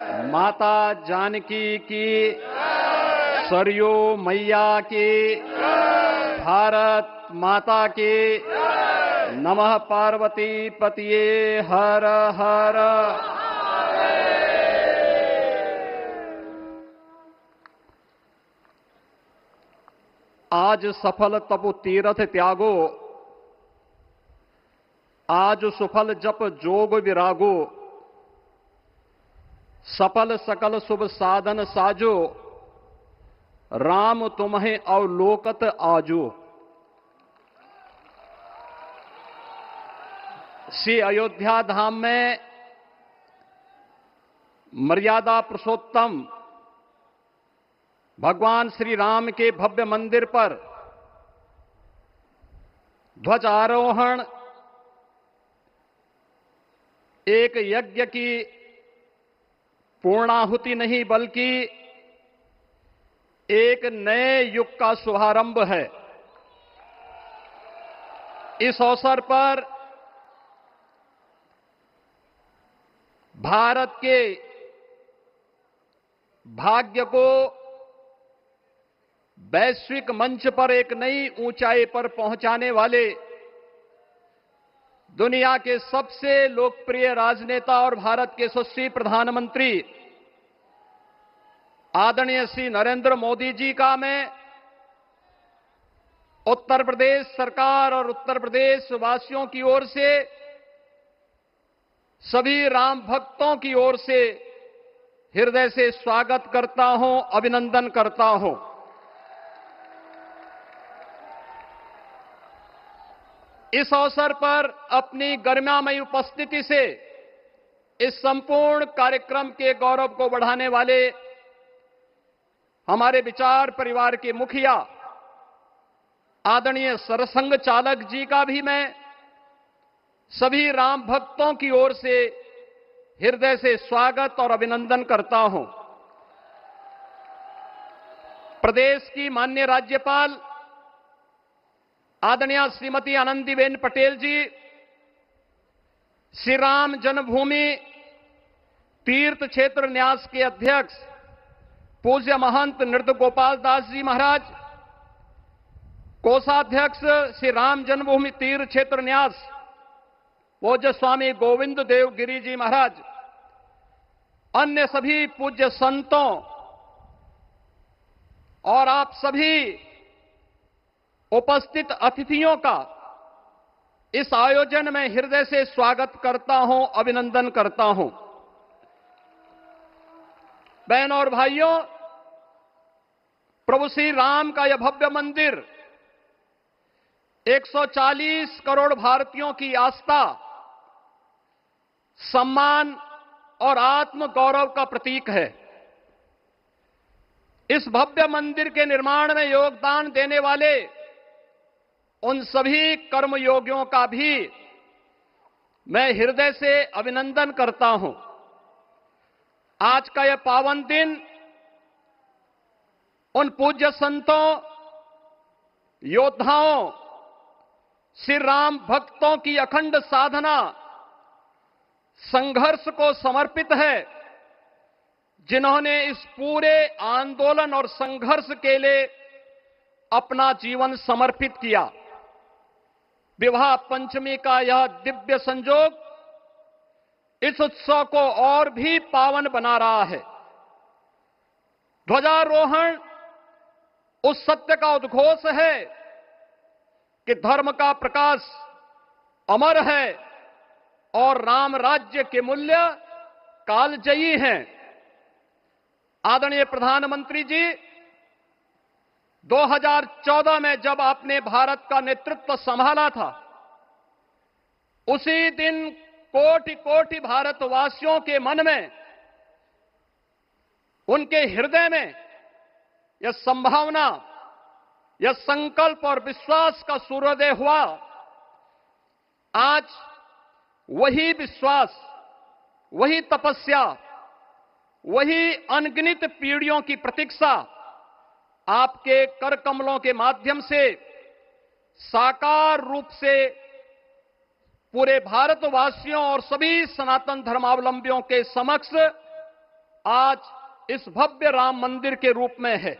माता जानकी की, सरयू मैया की, भारत माता की, नमः पार्वती पतिये हर हर। आज सफल तपु तीरथ त्यागो, आज सुफल जप जोग विरागो, सफल सकल शुभ साधन साजो, राम तुम्हें अवलोकत आजो। श्री अयोध्या धाम में मर्यादा पुरुषोत्तम भगवान श्री राम के भव्य मंदिर पर ध्वजारोहण एक यज्ञ की पूर्णाहुति नहीं बल्कि एक नए युग का शुभारंभ है। इस अवसर पर भारत के भाग्य को वैश्विक मंच पर एक नई ऊंचाई पर पहुंचाने वाले दुनिया के सबसे लोकप्रिय राजनेता और भारत के यशस्वी प्रधानमंत्री आदरणीय श्री नरेंद्र मोदी जी का मैं उत्तर प्रदेश सरकार और उत्तर प्रदेश वासियों की ओर से, सभी राम भक्तों की ओर से हृदय से स्वागत करता हूं, अभिनंदन करता हूं। इस अवसर पर अपनी गरिमामयी उपस्थिति से इस संपूर्ण कार्यक्रम के गौरव को बढ़ाने वाले हमारे विचार परिवार के मुखिया आदरणीय सरसंघ चालक जी का भी मैं सभी राम भक्तों की ओर से हृदय से स्वागत और अभिनंदन करता हूं। प्रदेश की माननीय राज्यपाल आदरणीय श्रीमती आनंदीबेन पटेल जी, श्री राम जन्मभूमि तीर्थ क्षेत्र न्यास के अध्यक्ष पूज्य महंत नृत्य गोपाल दास जी महाराज, कोषाध्यक्ष श्री राम जन्मभूमि तीर्थ क्षेत्र न्यास पूज्य स्वामी गोविंद देव गिरी जी महाराज, अन्य सभी पूज्य संतों और आप सभी उपस्थित अतिथियों का इस आयोजन में हृदय से स्वागत करता हूं, अभिनंदन करता हूं। बहनों और भाइयों, प्रभु श्री राम का यह भव्य मंदिर 140 करोड़ भारतीयों की आस्था, सम्मान और आत्म गौरव का प्रतीक है। इस भव्य मंदिर के निर्माण में योगदान देने वाले उन सभी कर्मयोगियों का भी मैं हृदय से अभिनंदन करता हूं। आज का यह पावन दिन उन पूज्य संतों, योद्धाओं, श्री राम भक्तों की अखंड साधना, संघर्ष को समर्पित है, जिन्होंने इस पूरे आंदोलन और संघर्ष के लिए अपना जीवन समर्पित किया। विवाह पंचमी का यह दिव्य संयोग इस उत्सव को और भी पावन बना रहा है। ध्वजारोहण उस सत्य का उद्घोष है कि धर्म का प्रकाश अमर है और राम राज्य के मूल्य कालजयी हैं। आदरणीय प्रधानमंत्री जी, 2014 में जब आपने भारत का नेतृत्व संभाला था, उसी दिन कोटि कोटि भारतवासियों के मन में, उनके हृदय में यह संभावना, यह संकल्प और विश्वास का सूर्योदय हुआ। आज वही विश्वास, वही तपस्या, वही अनगिनत पीढ़ियों की प्रतीक्षा आपके कर कमलों के माध्यम से साकार रूप से पूरे भारतवासियों और सभी सनातन धर्मावलंबियों के समक्ष आज इस भव्य राम मंदिर के रूप में है।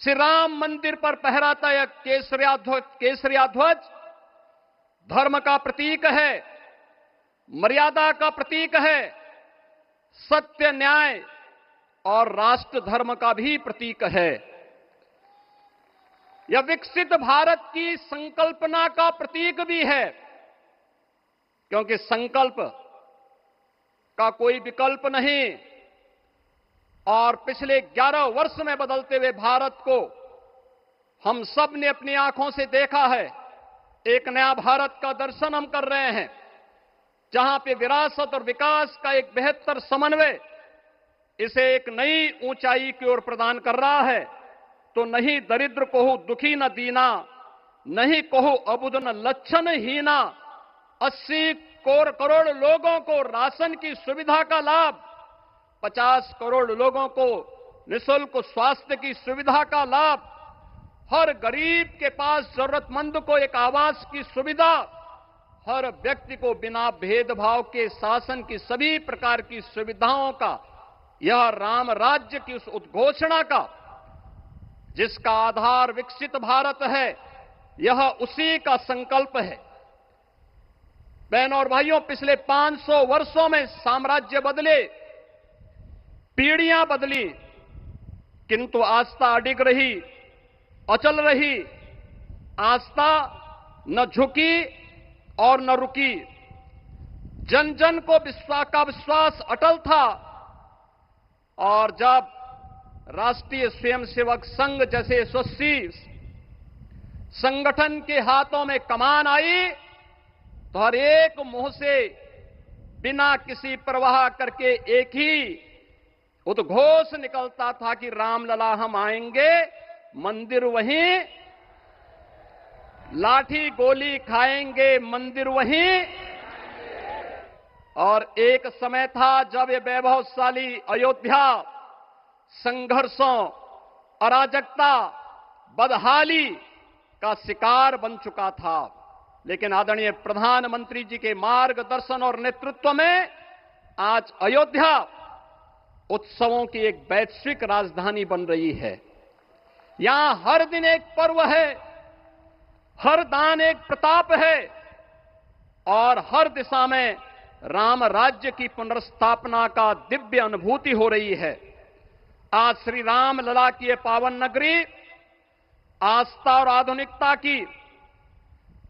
श्री राम मंदिर पर फहराता यह केसरिया ध्वज धर्म का प्रतीक है, मर्यादा का प्रतीक है, सत्य, न्याय और राष्ट्र धर्म का भी प्रतीक है। यह विकसित भारत की संकल्पना का प्रतीक भी है, क्योंकि संकल्प का कोई विकल्प नहीं। और पिछले 11 वर्ष में बदलते हुए भारत को हम सब ने अपनी आंखों से देखा है। एक नया भारत का दर्शन हम कर रहे हैं, जहां पे विरासत और विकास का एक बेहतर समन्वय इसे एक नई ऊंचाई की ओर प्रदान कर रहा है। तो नहीं दरिद्र कोहु दुखी न दीना, नहीं कोहु अबुद न लक्षण हीना। 80 करोड़ लोगों को राशन की सुविधा का लाभ, 50 करोड़ लोगों को निःशुल्क स्वास्थ्य की सुविधा का लाभ, हर गरीब के पास जरूरतमंद को एक आवास की सुविधा, हर व्यक्ति को बिना भेदभाव के शासन की सभी प्रकार की सुविधाओं का, यह राम राज्य की उस उद्घोषणा का जिसका आधार विकसित भारत है, यह उसी का संकल्प है। बहनों और भाइयों, पिछले 500 वर्षों में साम्राज्य बदले, पीढ़ियां बदली, किंतु आस्था अडिग रही, अचल रही। आस्था न झुकी और न रुकी। जन जन को विश्वास अटल था। और जब राष्ट्रीय स्वयंसेवक संघ जैसे यशस्वी संगठन के हाथों में कमान आई, तो हर एक मुंह से बिना किसी परवाह करके एक ही उद्घोष निकलता था कि रामलला हम आएंगे, मंदिर वहीं, लाठी गोली खाएंगे, मंदिर वहीं। और एक समय था जब ये वैभवशाली अयोध्या संघर्षों, अराजकता, बदहाली का शिकार बन चुका था। लेकिन आदरणीय प्रधानमंत्री जी के मार्गदर्शन और नेतृत्व में आज अयोध्या उत्सवों की एक वैश्विक राजधानी बन रही है। यहां हर दिन एक पर्व है, हर दान एक प्रताप है और हर दिशा में राम राज्य की पुनर्स्थापना का दिव्य अनुभूति हो रही है। आज श्री राम लला की ये पावन नगरी आस्था और आधुनिकता की,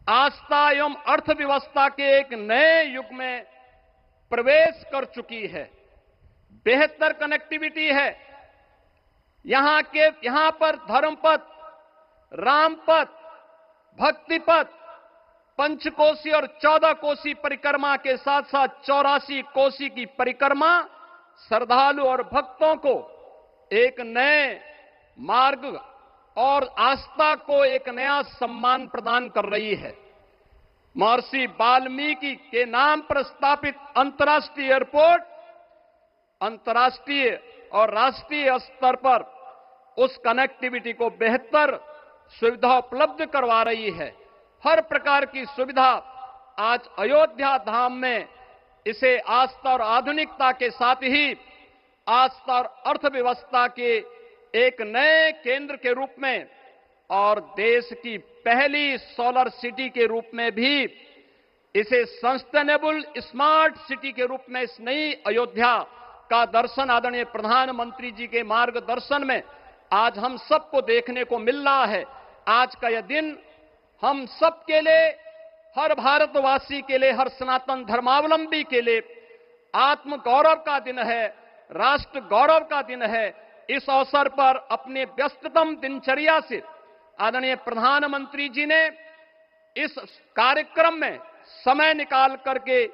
आस्था एवं अर्थव्यवस्था के एक नए युग में प्रवेश कर चुकी है। बेहतर कनेक्टिविटी है। यहां पर धर्मपथ, रामपथ, भक्तिपथ, पंचकोसी और 14 कोसी परिक्रमा के साथ साथ 84 कोसी की परिक्रमा श्रद्धालु और भक्तों को एक नए मार्ग और आस्था को एक नया सम्मान प्रदान कर रही है। महर्षि वाल्मीकि के नाम पर स्थापित अंतर्राष्ट्रीय एयरपोर्ट अंतर्राष्ट्रीय और राष्ट्रीय स्तर पर उस कनेक्टिविटी को बेहतर सुविधा उपलब्ध करवा रही है। हर प्रकार की सुविधा आज अयोध्या धाम में इसे आस्था और आधुनिकता के साथ ही आस्था और अर्थव्यवस्था के एक नए केंद्र के रूप में और देश की पहली सोलर सिटी के रूप में भी इसे सस्टेनेबल स्मार्ट सिटी के रूप में इस नई अयोध्या का दर्शन आदरणीय प्रधानमंत्री जी के मार्गदर्शन में आज हम सबको देखने को मिल रहा है। आज का यह दिन हम सबके लिए, हर भारतवासी के लिए, हर सनातन धर्मावलंबी के लिए आत्म गौरव का दिन है, राष्ट्र गौरव का दिन है। इस अवसर पर अपने व्यस्ततम दिनचर्या से आदरणीय प्रधानमंत्री जी ने इस कार्यक्रम में समय निकाल करके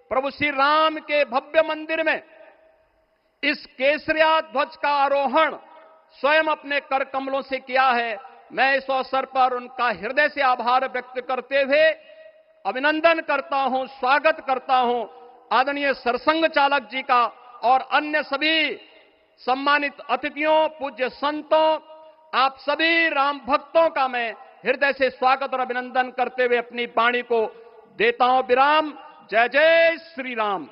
प्रभु श्री राम के भव्य मंदिर में इस केसरिया ध्वज का आरोहण स्वयं अपने कर कमलों से किया है। मैं इस अवसर पर उनका हृदय से आभार व्यक्त करते हुए अभिनंदन करता हूं, स्वागत करता हूं आदरणीय सरसंघ चालक जी का और अन्य सभी सम्मानित अतिथियों, पूज्य संतों, आप सभी राम भक्तों का मैं हृदय से स्वागत और अभिनंदन करते हुए अपनी वाणी को देता हूं विराम। जय जय श्री राम।